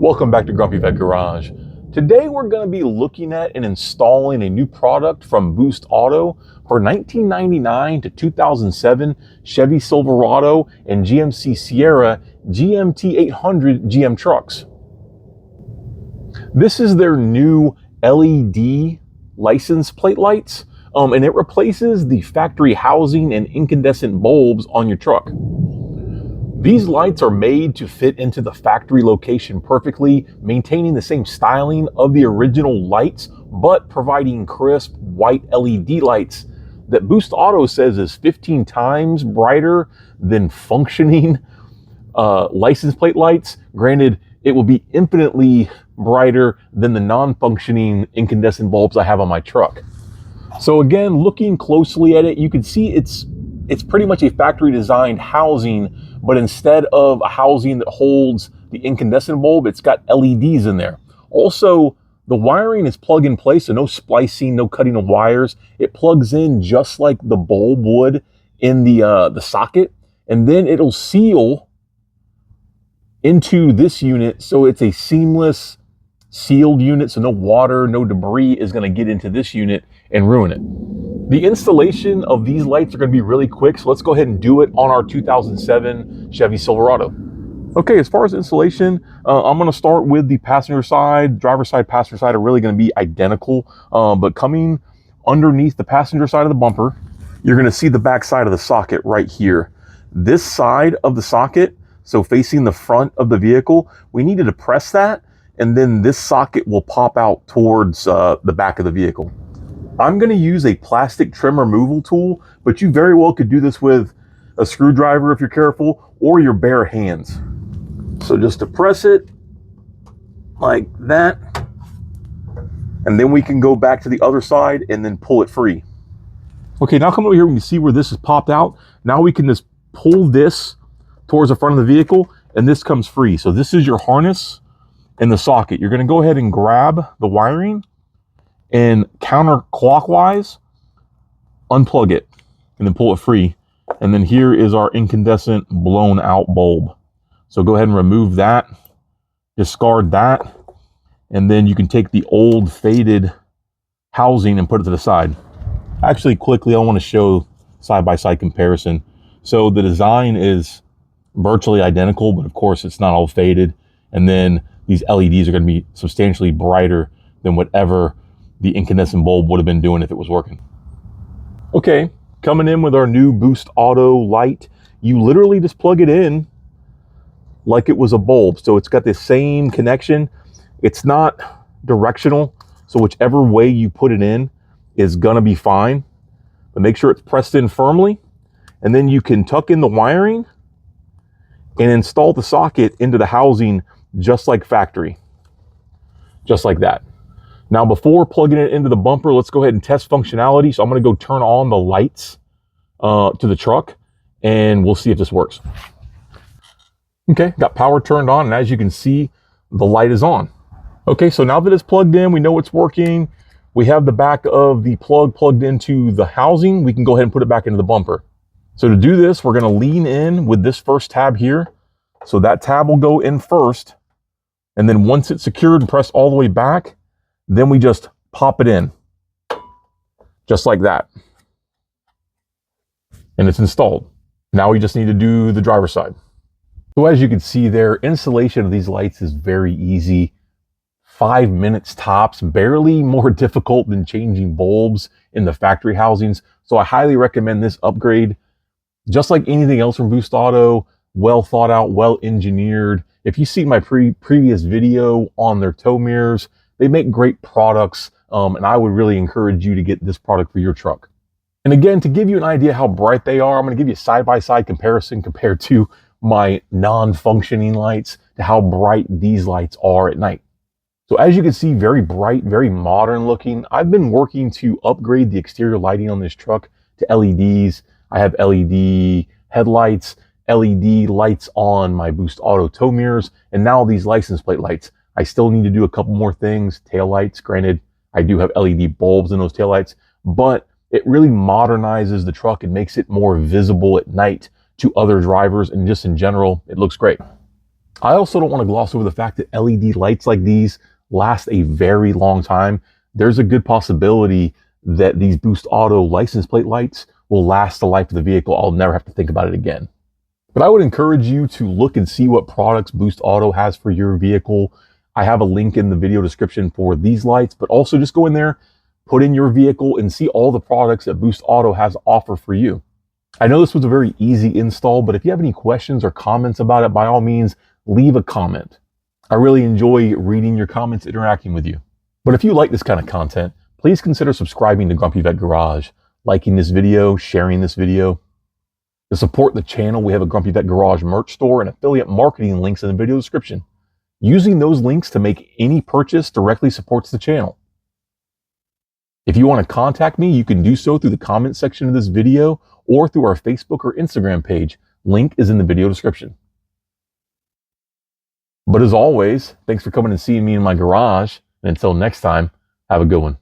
Welcome back to Grumpy Vet Garage. Today we're going to be looking at and installing a new product from Boost Auto for 1999 to 2007 Chevy Silverado and GMC Sierra GMT 800 GM trucks. This is their new LED license plate lights, and it replaces the factory housing and incandescent bulbs on your truck. These lights are made to fit into the factory location perfectly, maintaining the same styling of the original lights, but providing crisp white LED lights that Boost Auto says is 15 times brighter than functioning license plate lights. Granted, it will be infinitely brighter than the non-functioning incandescent bulbs I have on my truck. So again, looking closely at it, you can see it's pretty much a factory designed housing, but instead of a housing that holds the incandescent bulb, it's got LEDs in there. Also, the wiring is plug and play, so no splicing, no cutting of wires. It plugs in just like the bulb would in the socket, and then it'll seal into this unit, so it's a seamless sealed unit, so no water, no debris is going to get into this unit and ruin it. The installation of these lights are going to be really quick, so let's go ahead and do it on our 2007 Chevy Silverado. Okay, as far as installation, I'm going to start with the passenger side. Driver side, passenger side are really going to be identical, but coming underneath the passenger side of the bumper, you're going to see the back side of the socket right here. This side of the socket, so facing the front of the vehicle, we need to depress that, and then this socket will pop out towards the back of the vehicle. I'm going to use a plastic trim removal tool, but you very well could do this with a screwdriver if you're careful, or your bare hands. So just depress it like that, and then we can go back to the other side and then pull it free. Okay, now come over here, we can see where this is popped out. Now we can just pull this towards the front of the vehicle, and this comes free. So this is your harness and the socket. You're going to go ahead and grab the wiring and counterclockwise unplug it and then pull it free. And then here is our incandescent blown out bulb. So go ahead and remove that, discard that, and then you can take the old faded housing and put it to the side. Actually, quickly, I want to show side-by-side comparison. So the design is virtually identical, but of course it's not all faded. And then these LEDs are going to be substantially brighter than whatever the incandescent bulb would have been doing if it was working. Okay, coming in with our new Boost Auto light, you literally just plug it in like it was a bulb. So it's got the same connection. It's not directional, so whichever way you put it in is gonna be fine. But make sure it's pressed in firmly, and then you can tuck in the wiring and install the socket into the housing just like factory, just like that. Now, before plugging it into the bumper, let's go ahead and test functionality. So I'm going to go turn on the lights to the truck, and we'll see if this works. Okay, got power turned on, and as you can see, the light is on. Okay, so now that it's plugged in, we know it's working. We have the back of the plug plugged into the housing. We can go ahead and put it back into the bumper. So to do this, we're going to lean in with this first tab here. So that tab will go in first, and then once it's secured and pressed all the way back, then we just pop it in, just like that. And it's installed. Now we just need to do the driver's side. So as you can see there, installation of these lights is very easy. 5 minutes tops, barely more difficult than changing bulbs in the factory housings. So I highly recommend this upgrade. Just like anything else from Boost Auto, well thought out, well engineered. If you see my previous video on their tow mirrors, they make great products, and I would really encourage you to get this product for your truck. And again, to give you an idea how bright they are, I'm going to give you a side-by-side comparison compared to my non-functioning lights to how bright these lights are at night. So as you can see, very bright, very modern looking. I've been working to upgrade the exterior lighting on this truck to LEDs. I have LED headlights, LED lights on my Boost Auto tow mirrors, and now these license plate lights. I still need to do a couple more things. Taillights, granted, I do have LED bulbs in those taillights, but it really modernizes the truck and makes it more visible at night to other drivers, and just in general, it looks great. I also don't want to gloss over the fact that LED lights like these last a very long time. There's a good possibility that these Boost Auto license plate lights will last the life of the vehicle. I'll never have to think about it again. But I would encourage you to look and see what products Boost Auto has for your vehicle. I have a link in the video description for these lights, but also just go in there, put in your vehicle, and see all the products that Boost Auto has to offer for you. I know this was a very easy install, but if you have any questions or comments about it, by all means, leave a comment. I really enjoy reading your comments, interacting with you. But if you like this kind of content, please consider subscribing to Grumpy Vet Garage, liking this video, sharing this video. To support the channel, we have a Grumpy Vet Garage merch store and affiliate marketing links in the video description. Using those links to make any purchase directly supports the channel. If you want to contact me, you can do so through the comment section of this video or through our Facebook or Instagram page. Link is in the video description. But as always, thanks for coming and seeing me in my garage. And until next time, have a good one.